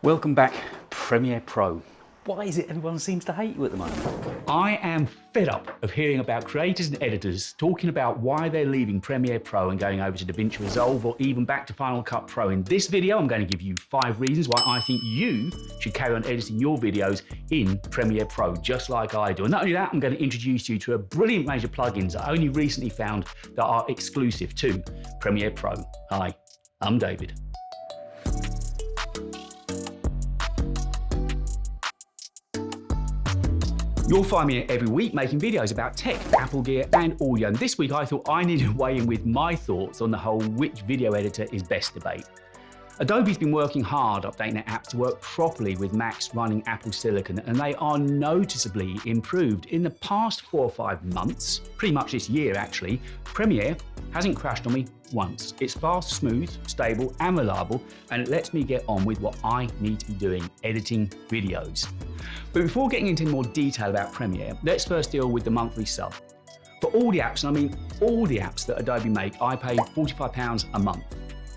Welcome back, Premiere Pro. Why is it everyone seems to hate you at the moment? I am fed up of hearing about creators and editors talking about why they're leaving Premiere Pro and going over to DaVinci Resolve or even back to Final Cut Pro. In this video, I'm going to give you 5 reasons why I think you should carry on editing your videos in Premiere Pro, just like I do. And not only that, I'm going to introduce you to a brilliant range of plugins I only recently found that are exclusive to Premiere Pro. Hi, I'm David. You'll find me every week making videos about tech, Apple gear and audio, and this week I thought I needed to weigh in with my thoughts on the whole which video editor is best debate. Adobe's been working hard updating their apps to work properly with Macs running Apple Silicon, and they are noticeably improved. In the past 4 or 5 months, pretty much this year actually, Premiere hasn't crashed on me once. It's fast, smooth, stable and reliable, and it lets me get on with what I need to be doing, editing videos. But before getting into more detail about Premiere, let's first deal with the monthly sub. For all the apps, and I mean all the apps that Adobe make, I pay £45 a month.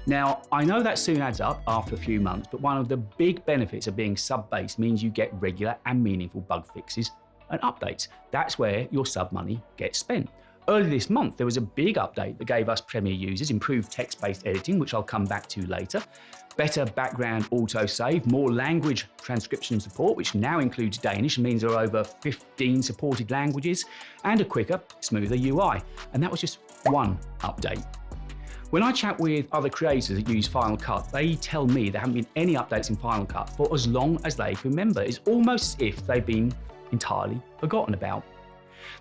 Now, I know that soon adds up after a few months, but one of the big benefits of being sub-based means you get regular and meaningful bug fixes and updates. That's where your sub money gets spent. Earlier this month, there was a big update that gave us Premiere users improved text-based editing, which I'll come back to later, better background autosave, more language transcription support, which now includes Danish and means there are over 15 supported languages, and a quicker, smoother UI. And that was just one update. When I chat with other creators that use Final Cut, they tell me there haven't been any updates in Final Cut for as long as they can remember. It's almost as if they've been entirely forgotten about.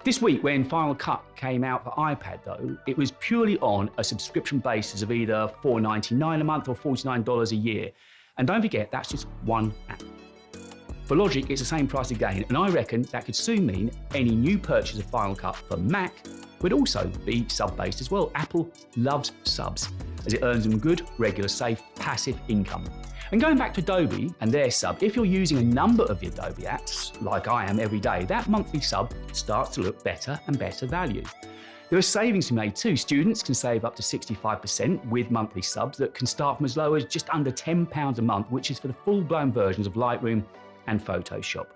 This week, when Final Cut came out for iPad though, it was purely on a subscription basis of either $4.99 a month or $49 a year. And don't forget, that's just one app. For Logic, it's the same price again, and I reckon that could soon mean any new purchase of Final Cut for Mac would also be sub-based as well. Apple loves subs, as it earns them good, regular, safe, passive income. And going back to Adobe and their sub, if you're using a number of the Adobe apps, like I am every day, that monthly sub starts to look better and better value. There are savings to be made too. Students can save up to 65% with monthly subs that can start from as low as just under £10 a month, which is for the full-blown versions of Lightroom and Photoshop.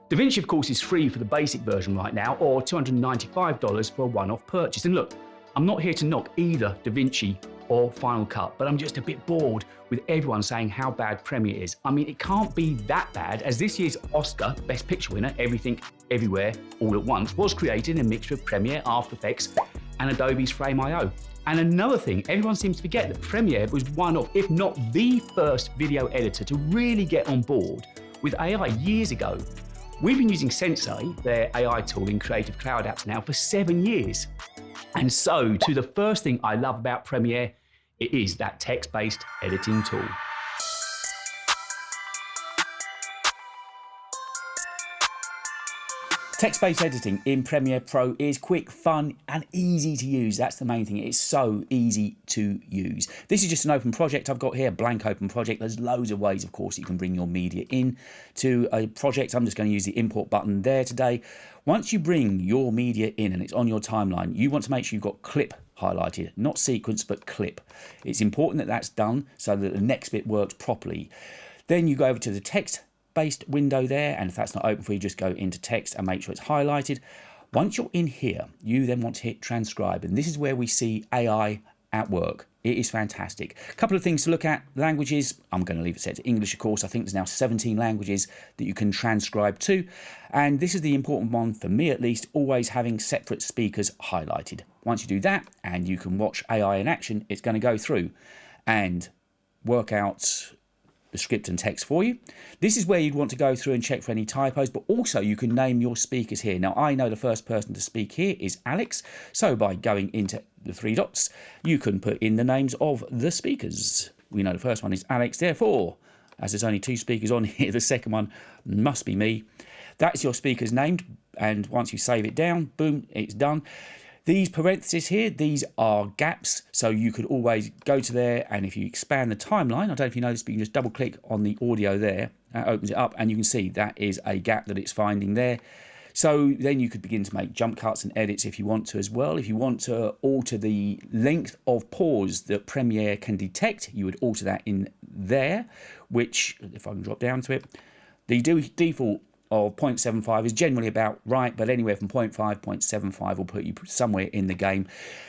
DaVinci, of course, is free for the basic version right now, or $295 for a one-off purchase. And look, I'm not here to knock either DaVinci or Final Cut, but I'm just a bit bored with everyone saying how bad Premiere is. I mean, it can't be that bad, as this year's Oscar Best Picture winner, Everything, Everywhere, All at Once, was created in a mixture of Premiere, After Effects, and Adobe's Frame.io. And another thing, everyone seems to forget that Premiere was one of, if not the first video editor to really get on board with AI years ago. We've been using Sensei, their AI tool in Creative Cloud apps now, for 7 years. And so, to the first thing I love about Premiere, it is that text-based editing tool. Text-based editing in Premiere Pro is quick, fun, and easy to use. That's the main thing. It's so easy to use. This is just an open project I've got here, blank open project. There's loads of ways, of course, you can bring your media in to a project. I'm just going to use the import button there today. Once you bring your media in and it's on your timeline, you want to make sure you've got clip highlighted, not sequence, but clip. It's important that that's done so that the next bit works properly. Then you go over to the text-based window there, and if that's not open for you, just go into text and make sure it's highlighted. Once you're in here, you then want to hit transcribe, and this is where we see AI at work. It is fantastic. A couple of things to look at. Languages, I'm going to leave it set to English, of course. I think there's now 17 languages that you can transcribe to. And this is the important one for me, at least, always having separate speakers highlighted. Once you do that, and you can watch AI in action, it's going to go through and work out the script and text for you. This is where you'd want to go through and check for any typos, but also you can name your speakers here. Now, I know the first person to speak here is Alex, so by going into the 3 dots, you can put in the names of the speakers. We know the first one is Alex, therefore, as there's only 2 speakers on here, the second one must be me. That's your speakers named, and once you save it down, boom, it's done. These parentheses here, these are gaps, so you could always go to there, and if you expand the timeline, I don't know if you know this, but you can just double click on the audio there, that opens it up, and you can see that is a gap that it's finding there. So then you could begin to make jump cuts and edits if you want to as well. If you want to alter the length of pause that Premiere can detect, you would alter that in there, which, if I can drop down to it, the default of 0.75 is generally about right, but anywhere from 0.5, 0.75 will put you somewhere in the game.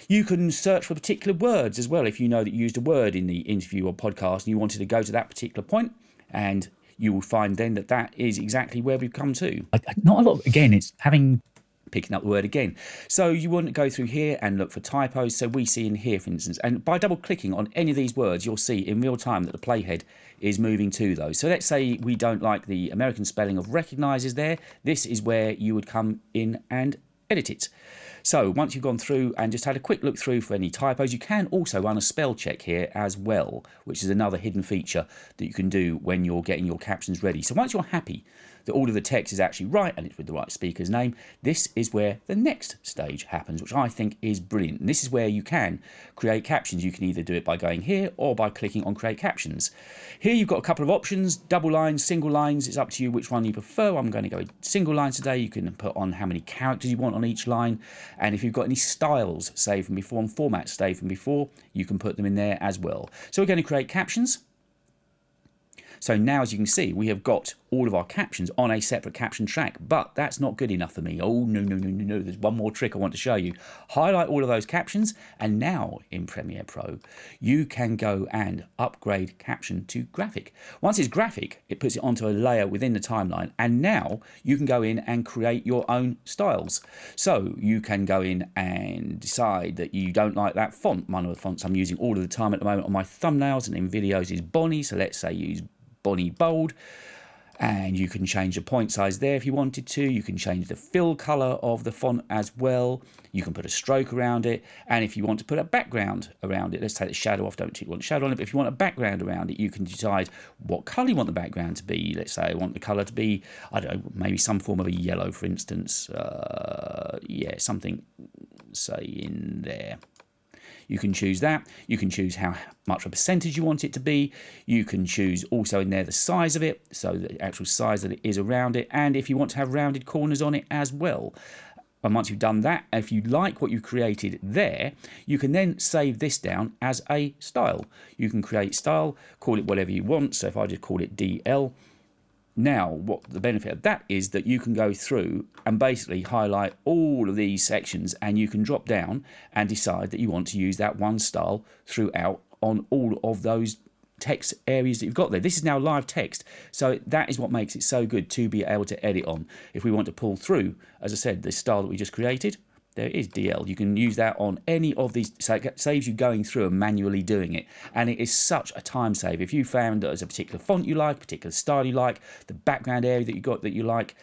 You can search for particular words as well if you know that you used a word in the interview or podcast and you wanted to go to that particular point, and you will find then that that is exactly where we've come to. Not a lot, again, it's having... Picking up the word again. So you want to go through here and look for typos. So we see in here, for instance, and by double clicking on any of these words, you'll see in real time that the playhead is moving to those. So let's say we don't like the American spelling of recognizes there. This is where you would come in and edit it. So once you've gone through and just had a quick look through for any typos, you can also run a spell check here as well, which is another hidden feature that you can do when you're getting your captions ready. So once you're happy that all of the text is actually right and it's with the right speaker's name, this is where the next stage happens, which I think is brilliant. And this is where you can create captions. You can either do it by going here or by clicking on create captions. Here you've got a couple of options, double lines, single lines. It's up to you which one you prefer. I'm going to go with single lines today. You can put on how many characters you want on each line. And if you've got any styles saved from before and formats saved from before, you can put them in there as well. So we're going to create captions. So now, as you can see, we have got all of our captions on a separate caption track, but that's not good enough for me. Oh, no. There's one more trick I want to show you. Highlight all of those captions, and now in Premiere Pro, you can go and upgrade caption to graphic. Once it's graphic, it puts it onto a layer within the timeline, and now you can go in and create your own styles. So you can go in and decide that you don't like that font. One of the fonts I'm using all of the time at the moment on my thumbnails and in videos is Bonnie, so let's say use Bonnie Bold, and you can change the point size there if you wanted to. You can change the fill color of the font as well. You can put a stroke around it, and if you want to put a background around it, let's take the shadow off, don't you want a shadow on it, but if you want a background around it, you can decide what color you want the background to be. Let's say I want the color to be, I don't know, maybe some form of a yellow, for instance. Yeah, something, say, in there. You can choose that. You can choose how much of a percentage you want it to be. You can choose also in there the size of it, so the actual size that it is around it, and if you want to have rounded corners on it as well. And once you've done that, if you like what you created there, you can then save this down as a style. You can create style, call it whatever you want. So if I just call it DL, now, what the benefit of that is that you can go through and basically highlight all of these sections, and you can drop down and decide that you want to use that one style throughout on all of those text areas that you've got there. This is now live text, so that is what makes it so good to be able to edit on. If we want to pull through, as I said, the style that we just created, there is DL. You can use that on any of these, so it saves you going through and manually doing it. And it is such a time save. If you found that there's a particular font you like, particular style you like, the background area that you got that you like,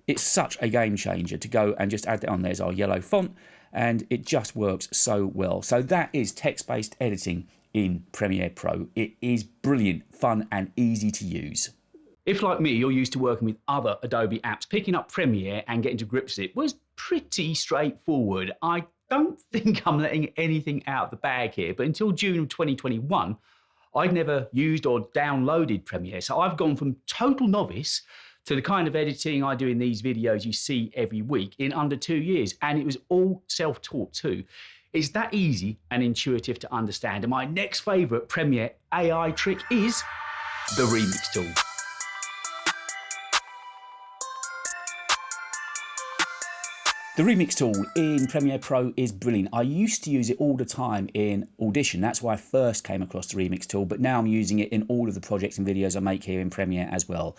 it's such a game changer to go and just add that on. There's our yellow font, and it just works so well. So that is text-based editing in Premiere Pro. It is brilliant, fun, and easy to use. If, like me, you're used to working with other Adobe apps, picking up Premiere and getting to grips with it was pretty straightforward. I don't think I'm letting anything out of the bag here, but until June of 2021, I'd never used or downloaded Premiere. So I've gone from total novice to the kind of editing I do in these videos you see every week in under 2 years. And it was all self-taught too. It's that easy and intuitive to understand. And my next favorite Premiere AI trick is the Remix tool. The Remix tool in Premiere Pro is brilliant. I used to use it all the time in Audition. That's why I first came across the Remix tool, but now I'm using it in all of the projects and videos I make here in Premiere as well.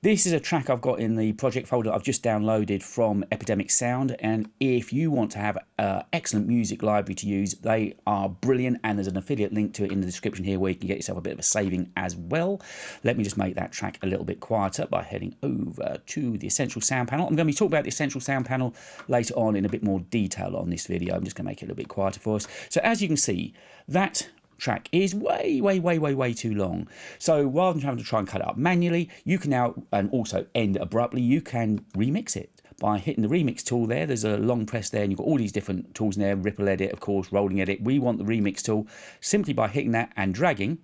This is a track I've got in the project folder I've just downloaded from EPIDEMIC Sound, and if you want to have an excellent music library to use, they are brilliant, and there's an affiliate link to it in the description here where you can get yourself a bit of a saving as well. Let me just make that track a little bit quieter by heading over to the Essential Sound panel. I'm going to be talking about the Essential Sound panel later on in a bit more detail on this video. I'm just going to make it a little bit quieter for us. So as you can see, that track is way too long. So rather than having to try and cut it up manually, you can now, and also end abruptly, you can remix it by hitting the Remix tool there. There's a long press there, and you've got all these different tools in there, ripple edit, of course, rolling edit. We want the Remix tool. Simply by hitting that and dragging,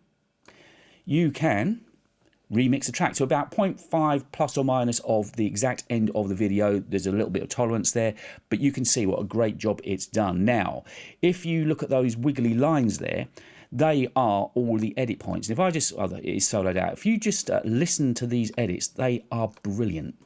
you can remix the track to about 0.5 plus or minus of the exact end of the video. There's a little bit of tolerance there, but you can see what a great job it's done. Now, if you look at those wiggly lines there, they are all the edit points. And if I just, it is soloed out. If you just listen to these edits, they are brilliant.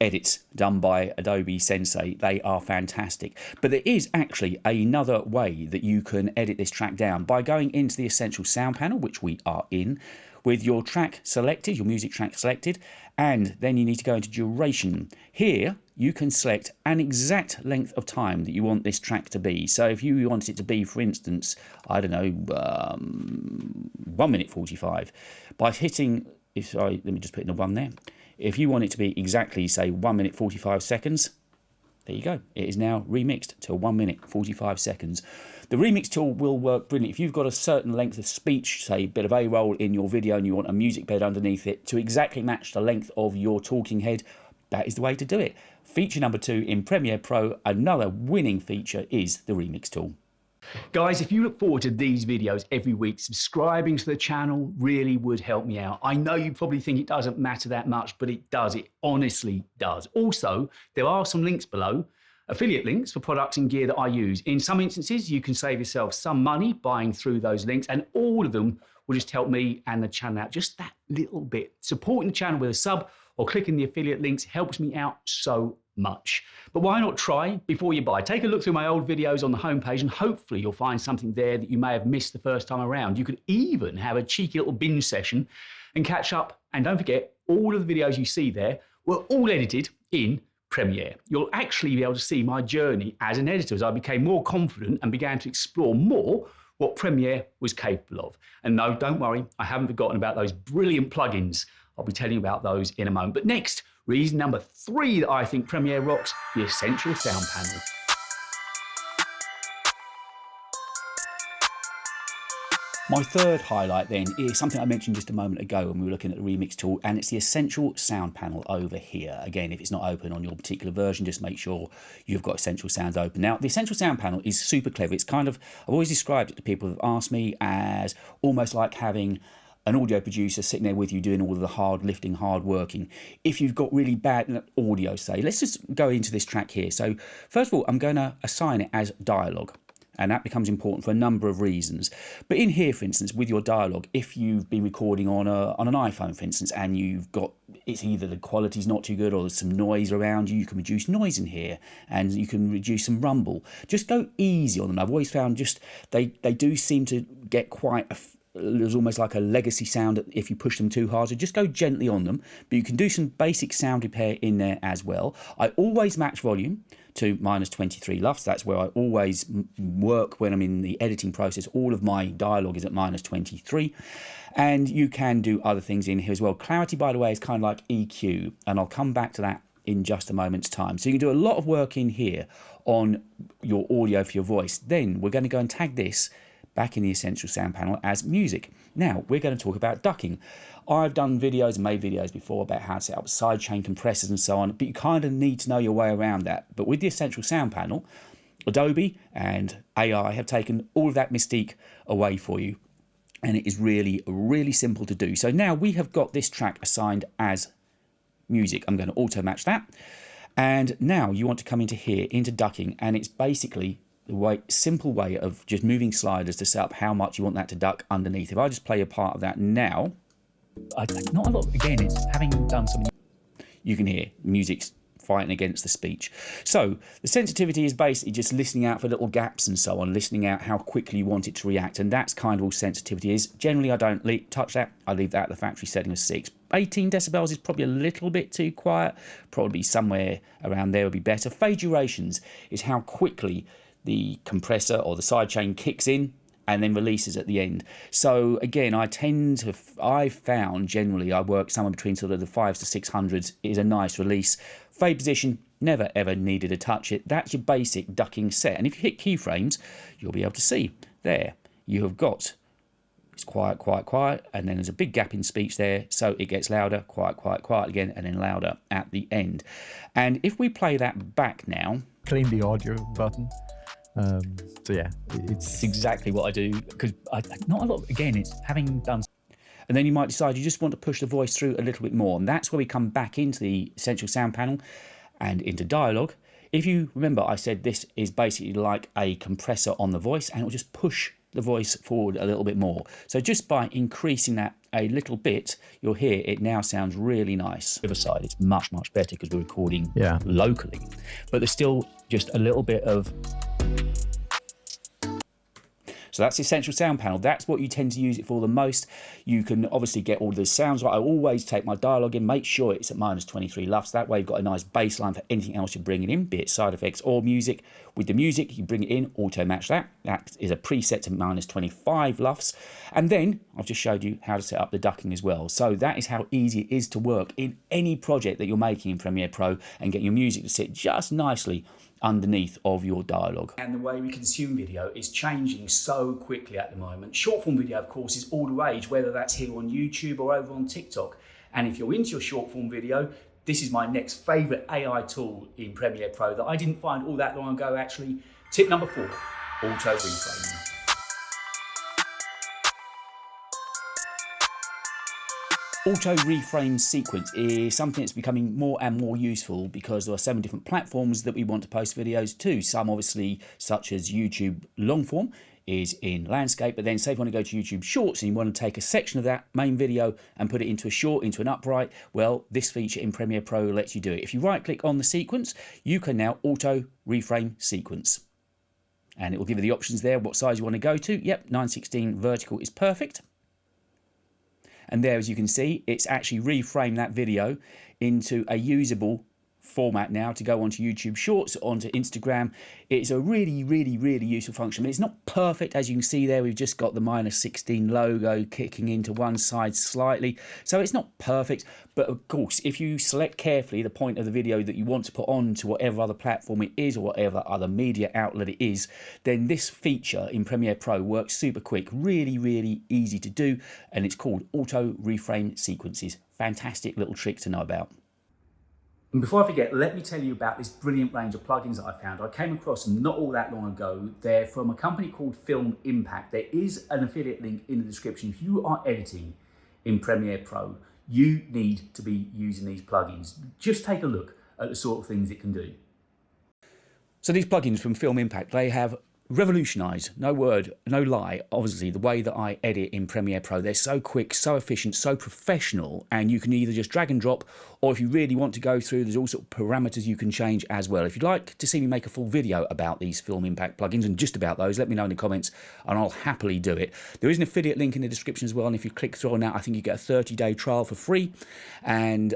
Edits done by Adobe Sensei, they are fantastic. But there is actually another way that you can edit this track down by going into the Essential Sound panel, which we are in, with your track selected, your music track selected, and then you need to go into duration. Here you can select an exact length of time that you want this track to be. So if you wanted it to be, for instance, I don't know, 1 minute 45, by hitting, let me just put in a 1 there. If you want it to be exactly, say, 1 minute 45 seconds, there you go. It is now remixed to 1 minute 45 seconds. The remix tool will work brilliantly. If you've got a certain length of speech, say a bit of A-roll in your video, and you want a music bed underneath it to exactly match the length of your talking head, that is the way to do it. Feature number 2 in Premiere Pro, another winning feature, is the remix tool. Guys, if you look forward to these videos every week, subscribing to the channel really would help me out. I know you probably think it doesn't matter that much, but it does. It honestly does. Also, there are some links below, affiliate links for products and gear that I use. In some instances, you can save yourself some money buying through those links, and all of them will just help me and the channel out just that little bit. Supporting the channel with a sub or clicking the affiliate links helps me out so much. But why not try before you buy? Take a look through my old videos on the homepage and hopefully you'll find something there that you may have missed the first time around. You could even have a cheeky little binge session and catch up. And don't forget, all of the videos you see there were all edited in Premiere. You'll actually be able to see my journey as an editor as I became more confident and began to explore more what Premiere was capable of. And no, don't worry, I haven't forgotten about those brilliant plugins. I'll be telling you about those in a moment. But next, reason number 3 that I think Premiere rocks, the Essential Sound panel. My third highlight then is something I mentioned just a moment ago when we were looking at the remix tool, and it's the Essential Sound panel over here. Again, if it's not open on your particular version, just make sure you've got Essential Sounds open. Now, the Essential Sound panel is super clever. It's kind of, I've always described it to people who've asked me as almost like having an audio producer sitting there with you doing all of the hard lifting, hard working. If you've got really bad audio, say, let's just go into this track here. So first of all, I'm going to assign it as dialogue. And that becomes important for a number of reasons. But in here, for instance, with your dialogue, if you've been recording on an iPhone, for instance, and you've got, it's either the quality's not too good or there's some noise around you, you can reduce noise in here and you can reduce some rumble. Just go easy on them. I've always found just, they do seem to get quite there's almost like a legacy sound if you push them too hard, so just go gently on them. But you can do some basic sound repair in there as well. I always match volume to -23 LUFS. That's where I always work when I'm in the editing process. All of my dialogue is at -23. And you can do other things in here as well. Clarity, by the way, is kind of like EQ, and I'll come back to that in just a moment's time. So you can do a lot of work in here on your audio for your voice. Then we're going to go and tag this back in the Essential Sound panel as music. Now, we're going to talk about ducking. I've done videos and made videos before about how to set up sidechain compressors and so on, but you kind of need to know your way around that. But with the Essential Sound panel, Adobe and AI have taken all of that mystique away for you, and it is really, really simple to do. So now we have got this track assigned as music. I'm going to auto match that. And now you want to come into here, into ducking, and it's basically the simple way of just moving sliders to set up how much you want that to duck underneath. If I just play a part of that now, not a lot. Again, it's having done some. You can hear music's fighting against the speech. So the sensitivity is basically just listening out for little gaps and so on, listening out how quickly you want it to react, and that's kind of all sensitivity is. Generally, I don't touch that. I leave that at the factory setting of 6. 18 decibels is probably a little bit too quiet. Probably somewhere around there would be better. Fade durations is how quickly the compressor or the sidechain kicks in and then releases at the end. So again, I've found generally I work somewhere between sort of the 500s to 600s is a nice release. Fade position, never ever needed to touch it. That's your basic ducking set. And if you hit keyframes, you'll be able to see there you have got It's quiet, quiet, quiet, and then there's a big gap in speech there, so it gets louder, quiet, quiet, quiet again, and then louder at the end. And if we play that back now, clean the audio button. So yeah, It's exactly what I do, because not a lot, again, it's having done. and then you might decide you just want to push the voice through a little bit more, and that's where we come back into the essential sound panel and into dialogue. If you remember, I said this is basically like a compressor on the voice, and it will just push the voice forward a little bit more. So just by increasing that a little bit, you'll hear it now sounds really nice. Riverside, it's much, much better because we're recording Yeah. locally, but there's still just a little bit of. So that's the essential sound panel. That's what you tend to use it for the most. You can obviously get all the sounds right. I always take my dialogue in, make sure it's at -23 LUFS. That way you've got a nice baseline for anything else you're bringing in, be it side effects or music. With the music, you bring it in, auto match that. That is a preset to -25 LUFS. And then I've just showed you how to set up the ducking as well. So that is how easy it is to work in any project that you're making in Premiere Pro and get your music to sit just nicely underneath of your dialogue. And the way we consume video is changing so quickly at the moment. Short form video, of course, is all the rage, whether that's here on YouTube or over on TikTok. And if you're into your short form video, this is my next favorite AI tool in Premiere Pro that I didn't find all that long ago, actually. Tip number 4, auto reframing. Auto reframe sequence is something that's becoming more and more useful because there are so many different platforms that we want to post videos to. Some obviously, such as YouTube long form, is in landscape, but then say if you want to go to YouTube Shorts and you want to take a section of that main video and put it into a short, into an upright, well, this feature in Premiere Pro lets you do it. If you right click on the sequence, you can now auto reframe sequence. And it will give you the options there, what size you want to go to. Yep, 9:16 vertical is perfect. And there, as you can see, it's actually reframed that video into a usable format now to go onto YouTube Shorts, onto Instagram. It's a really, really, really useful function. But it's not perfect, as you can see there. We've just got the -16 logo kicking into one side slightly. So it's not perfect. But of course, if you select carefully the point of the video that you want to put on to whatever other platform it is or whatever other media outlet it is, then this feature in Premiere Pro works super quick. Really, really easy to do. And it's called Auto Reframe Sequences. Fantastic little trick to know about. And before I forget, let me tell you about this brilliant range of plugins that I found. I came across them not all that long ago. They're from a company called Filmic. There is an affiliate link in the description. If you are editing in Premiere Pro, you need to be using these plugins. Just take a look at the sort of things it can do. So these plugins from Filmic, they have revolutionised, no word, no lie, obviously, the way that I edit in Premiere Pro. They're so quick, so efficient, so professional, and you can either just drag and drop, or if you really want to go through, there's all sorts of parameters you can change as well. If you'd like to see me make a full video about these Filmic plugins and just about those, let me know in the comments and I'll happily do it. There is an affiliate link in the description as well, and if you click through on that, I think you get a 30-day trial for free, and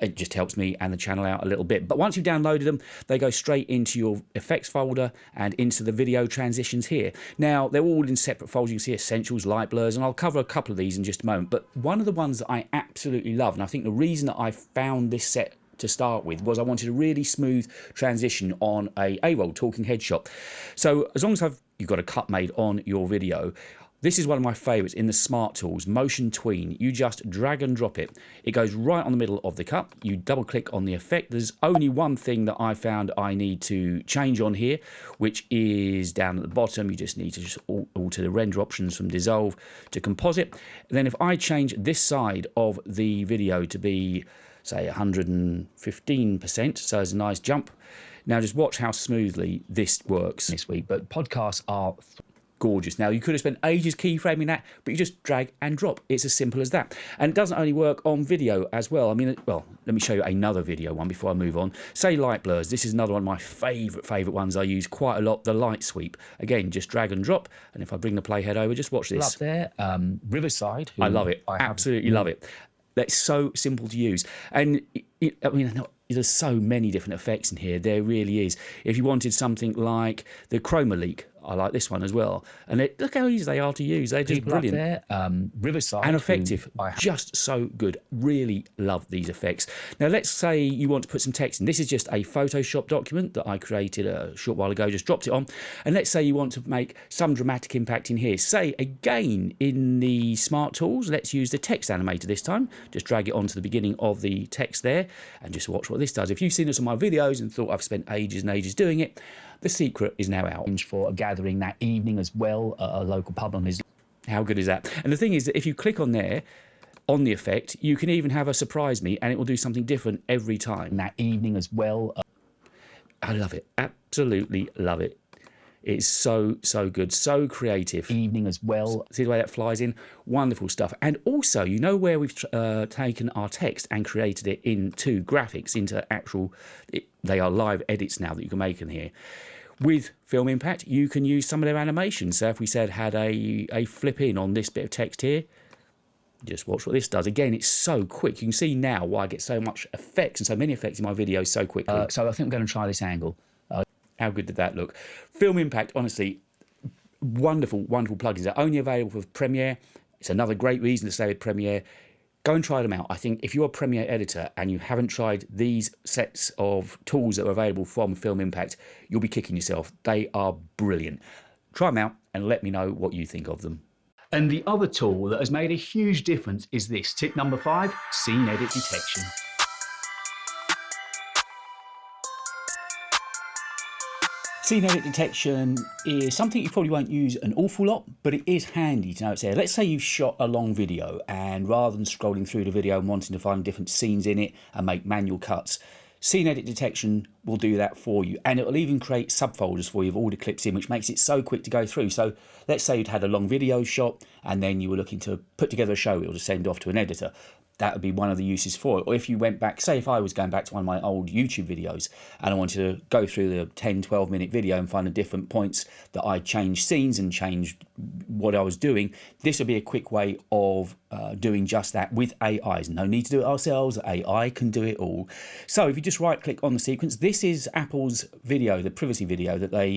it just helps me and the channel out a little bit. But once you've downloaded them, they go straight into your effects folder and into the video transitions here. Now, they're all in separate folders. You can see Essentials, Light Blurs, and I'll cover a couple of these in just a moment. But one of the ones that I absolutely love, and I think the reason that I found this set to start with, was I wanted a really smooth transition on a A-roll talking head shot. So as long as you've got a cut made on your video, this is one of my favorites in the Smart Tools, Motion Tween. You just drag and drop it. It goes right on the middle of the cut. You double click on the effect. There's only one thing that I found I need to change on here, which is down at the bottom. You just need to just alter the render options from dissolve to composite. And then if I change this side of the video to be, say, 115%, so there's a nice jump. Now just watch how smoothly this works this week, but podcasts are gorgeous. Now, you could have spent ages keyframing that, but you just drag and drop. It's as simple as that. And it doesn't only work on video as well. I mean, well, let me show you another video one before I move on. Say Light Blurs. This is another one of my favorite ones I use quite a lot, the light sweep. Again, just drag and drop. And if I bring the playhead over, just watch this. up there. Riverside. I love it. I absolutely love it. That's so simple to use. And I mean, there's so many different effects in here. There really is. If you wanted something like the chroma leak I like this one as well. And look how easy they are to use. They're just People up brilliant. there, Riverside. And effective. Just so good. Really love these effects. Now, let's say you want to put some text in. This is just a Photoshop document that I created a short while ago, just dropped it on. And let's say you want to make some dramatic impact in here. Say, again, in the Smart Tools, let's use the text animator this time. Just drag it onto the beginning of the text there and just watch what this does. If you've seen this on my videos and thought I've spent ages and ages doing it, the secret is now out. For a gathering that evening as well at a local pub on his. How good is that? And the thing is that if you click on there, on the effect, you can even have a surprise me and it will do something different every time. That evening as well. I love it. Absolutely love it. It's so, so good. So creative. Evening as well. See the way that flies in? Wonderful stuff. And also, you know where we've taken our text and created it into graphics, into actual... they are live edits now that you can make in here. With Film Impact, you can use some of their animations. So if we said had a flip in on this bit of text here, just watch what this does. Again, it's so quick. You can see now why I get so much effects and so many effects in my videos so quickly. So I think I'm going to try this angle. How good did that look? Film Impact, honestly, wonderful, wonderful plugins. They're only available for Premiere. It's another great reason to stay with Premiere. Go and try them out. I think if you're a Premiere editor and you haven't tried these sets of tools that are available from Film Impact, you'll be kicking yourself. They are brilliant. Try them out and let me know what you think of them. And the other tool that has made a huge difference is this, tip number 5, scene edit detection. Scene edit detection is something you probably won't use an awful lot, but it is handy to know it's there. Let's say you've shot a long video and rather than scrolling through the video and wanting to find different scenes in it and make manual cuts, scene edit detection will do that for you. And it will even create subfolders for you of all the clips in, which makes it so quick to go through. So let's say you'd had a long video shot and then you were looking to put together a show reel to send off to an editor. That would be one of the uses for it. Or if you went back, say if I was going back to one of my old YouTube videos and I wanted to go through the 10, 12 minute video and find the different points that I changed scenes and changed what I was doing, this would be a quick way of doing just that with AIs. No need to do it ourselves. AI can do it all. So if you just right click on the sequence, this is Apple's video, the privacy video that they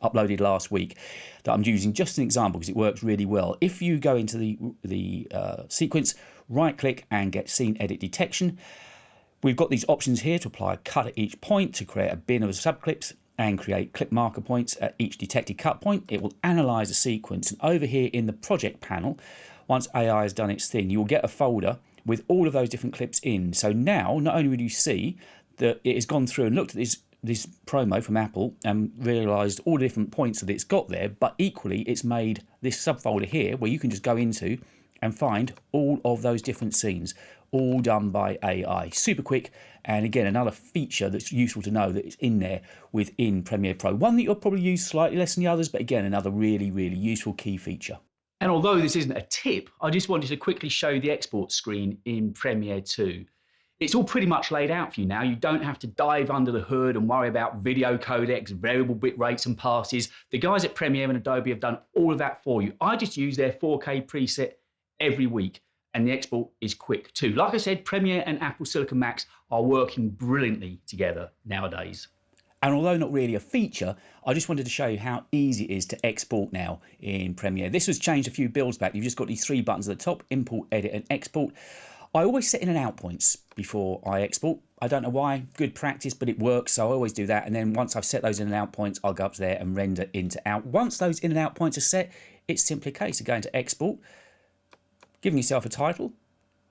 uploaded last week that I'm using just an example because it works really well. If you go into the sequence, right click and get scene edit detection. We've got these options here to apply a cut at each point, to create a bin of subclips and create clip marker points at each detected cut point. It will analyze the sequence, and over here in the project panel, once AI has done its thing, you will get a folder with all of those different clips in. So now not only will you see that it has gone through and looked at this promo from Apple and realized all the different points that it's got there, but equally it's made this subfolder here where you can just go into and find all of those different scenes, all done by AI. Super quick, and again, another feature that's useful to know that it's in there within Premiere Pro. One that you'll probably use slightly less than the others, but again, another really, really useful key feature. And although this isn't a tip, I just wanted to quickly show you the export screen in Premiere 2. It's all pretty much laid out for you now. You don't have to dive under the hood and worry about video codecs, variable bit rates and passes. The guys at Premiere and Adobe have done all of that for you. I just use their 4K preset every week, and the export is quick too. Like I said, Premiere and Apple Silicon Macs are working brilliantly together nowadays. And although not really a feature, I just wanted to show you how easy it is to export now in Premiere. This was changed a few builds back. You've just got these 3 buttons at the top, import, edit and export. I always set in an out points before I export. I don't know why, good practice, but it works, so I always do that. And then once I've set those in and out points, I'll go up there and render into out. Once those in and out points are set, it's simply a case of going to export, giving yourself a title,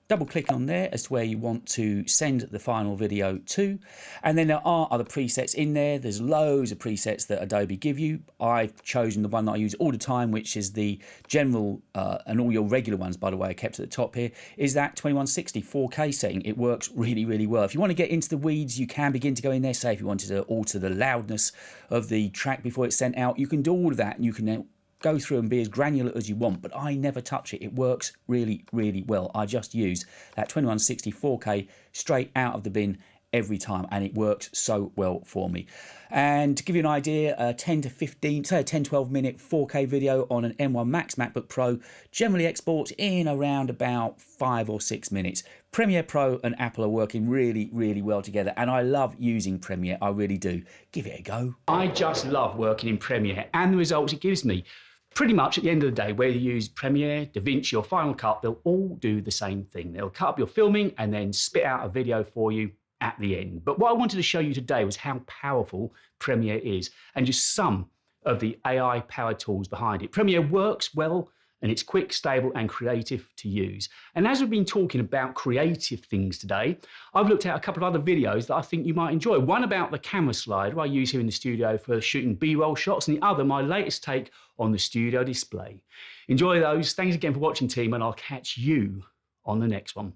double clicking on there as to where you want to send the final video to, and then there are other presets in there. There's loads of presets that Adobe give you. I've chosen the one that I use all the time, which is the general, and all your regular ones, by the way, are kept at the top here, is that 2160 4K setting. It works really, really well. If you want to get into the weeds, you can begin to go in there. Say if you wanted to alter the loudness of the track before it's sent out, you can do all of that, and you can now go through and be as granular as you want, but I never touch it. It works really, really well. I just use that 2160 4K straight out of the bin every time, and it works so well for me. And to give you an idea, a 10 to 12 minute 4K video on an M1 Max MacBook Pro generally exports in around about 5 or 6 minutes. Premiere Pro and Apple are working really, really well together, and I love using Premiere, I really do. Give it a go. I just love working in Premiere and the results it gives me. Pretty much at the end of the day, whether you use Premiere, DaVinci or Final Cut, they'll all do the same thing. They'll cut up your filming and then spit out a video for you at the end. But what I wanted to show you today was how powerful Premiere is and just some of the AI-powered tools behind it. Premiere works well and it's quick, stable and creative to use. And as we've been talking about creative things today, I've looked at a couple of other videos that I think you might enjoy. One about the camera slider I use here in the studio for shooting B-roll shots, and the other my latest take on the studio display. Enjoy those. Thanks again for watching, team, and I'll catch you on the next one.